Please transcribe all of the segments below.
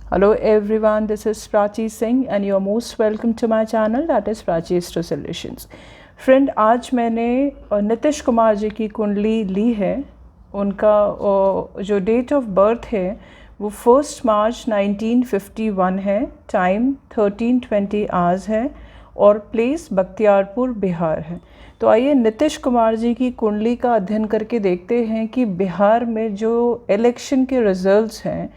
Hello everyone, this is Prachi Singh and you are most welcome to my channel, that is Prachi Astro Solutions. Friend, आज मैंने नीतीश कुमार जी की कुंडली ली है। उनका जो डेट ऑफ बर्थ है वो 1 मार्च 1951 है, टाइम 13:20 आवर्स है और प्लेस बख्तियारपुर बिहार है। तो आइए नीतीश कुमार जी की कुंडली का अध्ययन करके देखते हैं कि बिहार में जो इलेक्शन के रिजल्ट्स हैं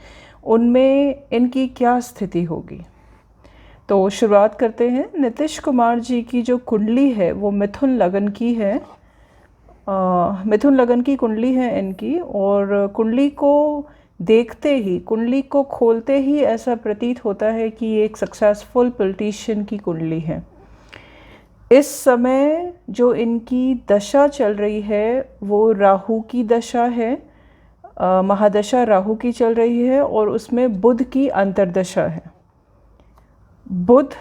उनमें इनकी क्या स्थिति होगी। तो शुरुआत करते हैं। नीतीश कुमार जी की जो कुंडली है वो मिथुन लगन की है। मिथुन लगन की कुंडली है इनकी, और कुंडली को देखते ही, कुंडली को खोलते ही ऐसा प्रतीत होता है कि ये एक सक्सेसफुल पॉलिटिशियन की कुंडली है। इस समय जो इनकी दशा चल रही है वो राहु की दशा है, महादशा राहु की चल रही है और उसमें बुध की अंतर्दशा है। बुध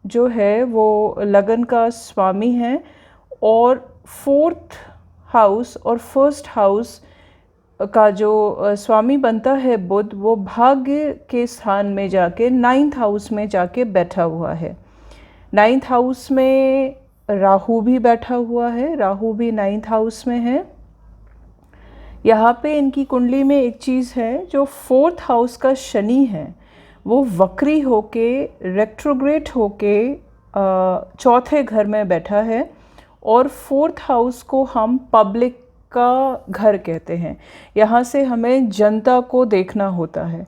जो है वो लगन का स्वामी है और 4th हाउस और 1st हाउस का जो स्वामी बनता है बुध, वो भाग्य के स्थान में जाके 9th हाउस में जाके बैठा हुआ है। 9th हाउस में राहु भी बैठा हुआ है, राहु भी 9th हाउस में है। यहाँ पे इनकी कुंडली में एक चीज़ है, जो 4th हाउस का शनि है वो वक्री होके, रेट्रोग्रेड होके 4थे घर में बैठा है और 4th हाउस को हम पब्लिक का घर कहते हैं। यहाँ से हमें जनता को देखना होता है।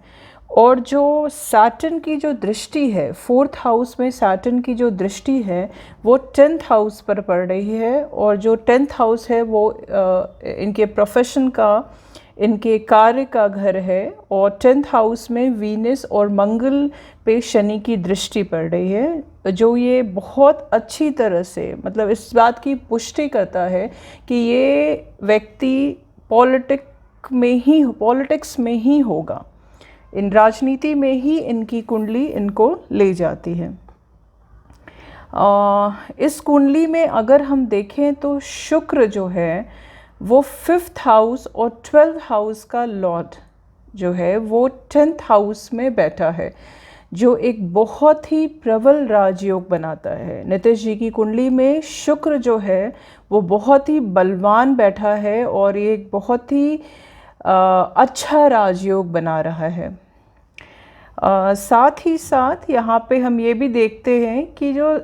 और जो सैटर्न की जो दृष्टि है, 4th हाउस में सैटर्न की जो दृष्टि है वो 10th हाउस पर पड़ रही है, और जो 10th हाउस है वो इनके प्रोफेशन का, इनके कार्य का घर है। और 10th हाउस में वीनस और मंगल पे शनि की दृष्टि पड़ रही है, जो ये बहुत अच्छी तरह से, मतलब इस बात की पुष्टि करता है कि ये व्यक्ति पॉलिटिक्स में ही होगा, इन राजनीति में ही इनकी कुंडली इनको ले जाती है। इस कुंडली में अगर हम देखें तो शुक्र जो है वो 5th हाउस और 12th हाउस का लॉर्ड जो है वो 10th हाउस में बैठा है, जो एक बहुत ही प्रबल राजयोग बनाता है। नीतीश जी की कुंडली में शुक्र जो है वो बहुत ही बलवान बैठा है और ये एक बहुत ही अच्छा राजयोग बना रहा है। साथ ही साथ यहाँ पे हम ये भी देखते हैं कि जो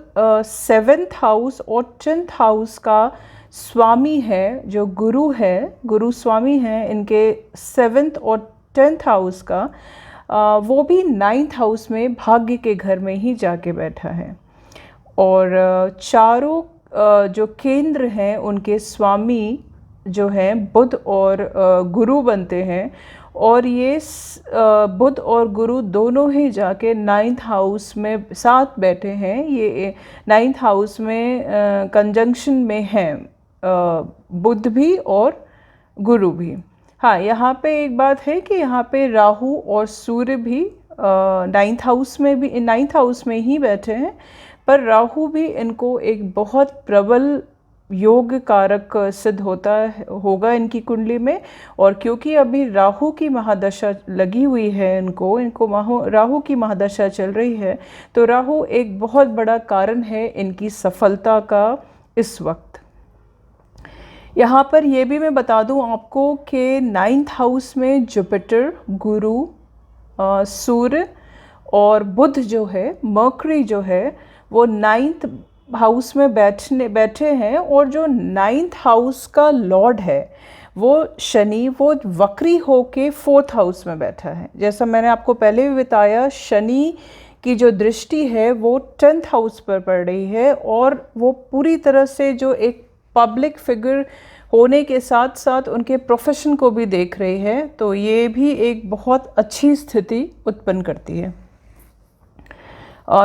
7th हाउस और 10th हाउस का स्वामी है, जो गुरु है, गुरु स्वामी हैं इनके 7th और 10th हाउस का, वो भी 9th हाउस में भाग्य के घर में ही जाके बैठा है। और चारों जो केंद्र हैं उनके स्वामी जो हैं बुध और गुरु बनते हैं, और ये बुध और गुरु दोनों ही जाके 9th हाउस में साथ बैठे हैं। ये 9th हाउस में कंजंक्शन में हैं, बुध भी और गुरु भी। हाँ, यहाँ पे एक बात है कि यहाँ पे राहु और सूर्य भी 9th हाउस में भी, 9th हाउस में ही बैठे हैं, पर राहु भी इनको एक बहुत प्रबल योग कारक सिद्ध होगा इनकी कुंडली में। और क्योंकि अभी राहु की महादशा लगी हुई है, इनको राहु की महादशा चल रही है, तो राहु एक बहुत बड़ा कारण है इनकी सफलता का इस वक्त। यहाँ पर ये भी मैं बता दूँ आपको कि 9th हाउस में जुपिटर, गुरु, सूर्य और बुध जो है, मर्करी जो है, वो 9th हाउस में बैठे हैं। और जो 9th हाउस का लॉर्ड है वो शनि, वो वक्री होके 4th हाउस में बैठा है। जैसा मैंने आपको पहले भी बताया, शनि की जो दृष्टि है वो 10th हाउस पर पड़ रही है, और वो पूरी तरह से जो एक पब्लिक फिगर होने के साथ साथ उनके प्रोफेशन को भी देख रही है, तो ये भी एक बहुत अच्छी स्थिति उत्पन्न करती है।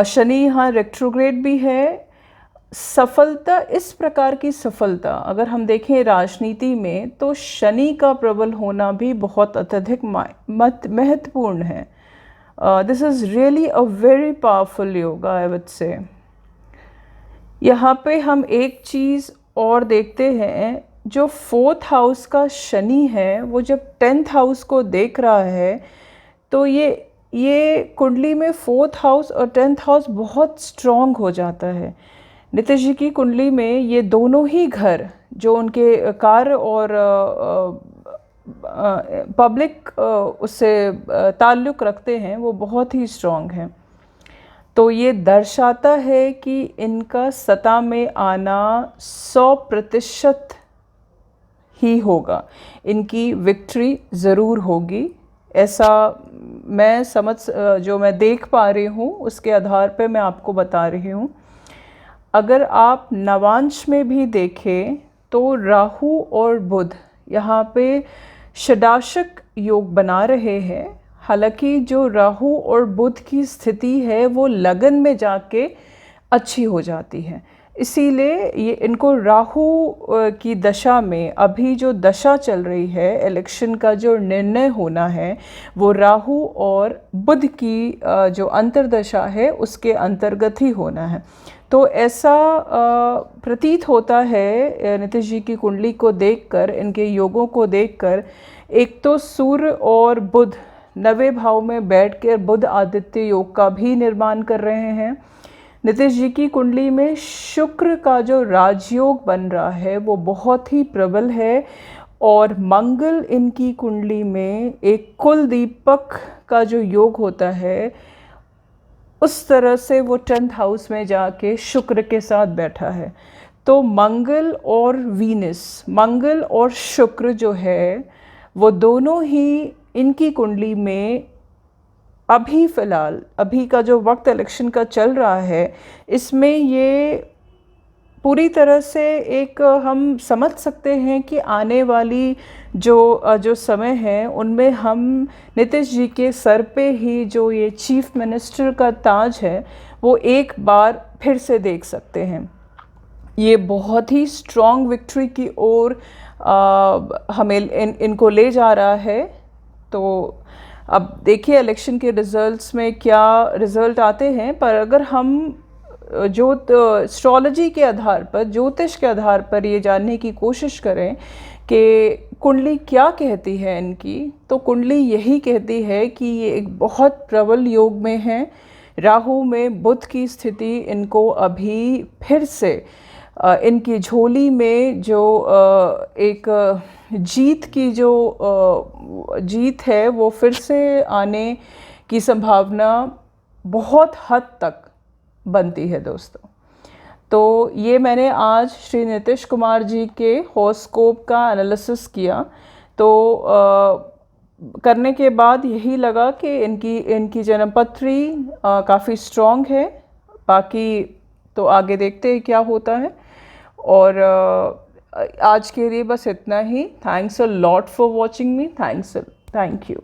शनि यहाँ रेट्रोग्रेड भी है। सफलता, इस प्रकार की सफलता अगर हम देखें राजनीति में, तो शनि का प्रबल होना भी बहुत अत्यधिक महत्वपूर्ण है। This is really a very powerful yoga, I would say. यहाँ पे हम एक चीज़ और देखते हैं, जो 4th हाउस का शनि है वो जब 10th हाउस को देख रहा है, तो ये ये कुंडली में 4th हाउस और 10th हाउस बहुत स्ट्रॉन्ग हो जाता है। नीतीश जी की कुंडली में ये दोनों ही घर जो उनके कार्य और पब्लिक उससे ताल्लुक़ रखते हैं वो बहुत ही स्ट्रॉन्ग हैं। तो ये दर्शाता है कि इनका सत्ता में आना 100% ही होगा, इनकी विक्ट्री ज़रूर होगी। ऐसा मैं जो मैं देख पा रही हूँ उसके आधार पे मैं आपको बता रही हूँ। अगर आप नवांश में भी देखें तो राहु और बुध यहाँ पे षडाशक योग बना रहे हैं। हालांकि जो राहु और बुध की स्थिति है वो लगन में जाके अच्छी हो जाती है, इसीलिए ये इनको राहु की दशा में अभी जो दशा चल रही है, इलेक्शन का जो निर्णय होना है वो राहु और बुध की जो अंतर्दशा है उसके अंतर्गत ही होना है। तो ऐसा प्रतीत होता है नीतीश जी की कुंडली को देखकर, इनके योगों को देखकर। एक तो सूर्य और बुध 9वें भाव में बैठकर बुध आदित्य योग का भी निर्माण कर रहे हैं। नीतीश जी की कुंडली में शुक्र का जो राजयोग बन रहा है वो बहुत ही प्रबल है, और मंगल इनकी कुंडली में एक कुल दीपक का जो योग होता है उस तरह से वो 10th हाउस में जाके शुक्र के साथ बैठा है। तो मंगल और वीनस, मंगल और शुक्र जो है वो दोनों ही इनकी कुंडली में अभी फ़िलहाल, अभी का जो वक्त इलेक्शन का चल रहा है, इसमें ये पूरी तरह से एक हम समझ सकते हैं कि आने वाली जो समय है उनमें हम नीतीश जी के सर पे ही जो ये चीफ मिनिस्टर का ताज है वो एक बार फिर से देख सकते हैं। ये बहुत ही स्ट्रॉन्ग विक्ट्री की ओर हमें इनको ले जा रहा है। तो अब देखिए इलेक्शन के रिज़ल्ट्स में क्या रिज़ल्ट आते हैं, पर अगर हम एस्ट्रोलॉजी के आधार पर, ज्योतिष के आधार पर ये जानने की कोशिश करें कि कुंडली क्या कहती है इनकी, तो कुंडली यही कहती है कि ये एक बहुत प्रबल योग में है। राहु में बुध की स्थिति इनको अभी फिर से इनकी झोली में जो एक जीत की जो जीत है वो फिर से आने की संभावना बहुत हद तक बनती है दोस्तों। तो ये मैंने आज श्री नीतीश कुमार जी के हॉरोस्कोप का एनालिसिस किया, तो करने के बाद यही लगा कि इनकी जन्मपत्री काफ़ी स्ट्रॉन्ग है। बाकी तो आगे देखते हैं क्या होता है। और आज के लिए बस इतना ही। Thanks a lot for watching me. Thank you.